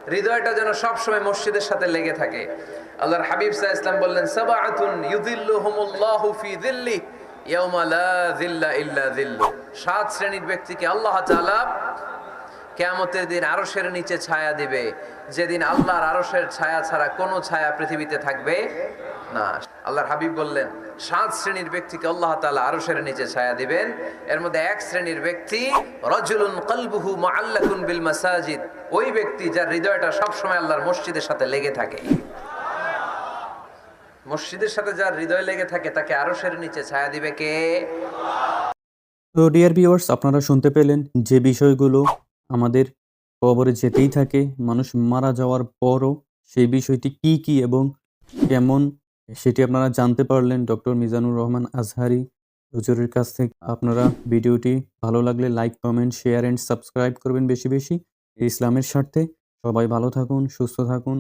হৃদয়টা যেন সবসময় মসজিদের সাথে লেগে থাকে। আল্লাহর হাবিব সাল্লাল্লাহু আলাইহি ওয়াসাল্লাম বললেন, সাবআতুন ইউযিল্লুহুমুল্লাহু ফি যিল্লি ইয়াওমা লা যিল্লা ইল্লা যিল্লু। 7 শ্রেণীর ব্যক্তিকে আল্লাহ তাআলা কিয়ামতের দিন আরশের নিচে ছায়া দিবে, যেদিন আল্লাহর আরশের ছায়া ছাড়া কোনো ছায়া পৃথিবীতে থাকবে না। আল্লাহর হাবিব বললেন 7 শ্রেণীর ব্যক্তিকে আল্লাহ তাআলা আরশের নিচে ছায়া দিবেন। এর মধ্যে 1 শ্রেণীর ব্যক্তি রাজুলুন কলবুহু মুআল্লাকুন বিল মাসাজিদ, ওই ব্যক্তি যার হৃদয়টা সব সময় আল্লাহর মসজিদের সাথে লেগে থাকে। মসজিদের সাথে যার হৃদয় লেগে থাকে তাকে আরশের নিচে ছায়া দিবে কে? তো ডিয়ার ভিউয়ার্স, আপনারা শুনতে পেলেন যে বিষয়গুলো আমাদের কবরে যেতেই থাকে, মানুষ মারা যাওয়ার পরও সেই বিষয়টি কি কি এবং কেমন সেটি আপনারা জানতে পারলেন ডক্টর মিজানুর রহমান আজহারী হুজুরের কাছ থেকে। আপনারা ভিডিওটি ভালো লাগলে like, comment, share and subscribe করবেন বেশি বেশি ইসলামের স্বার্থে। সবাই ভালো থাকুন, সুস্থ থাকুন।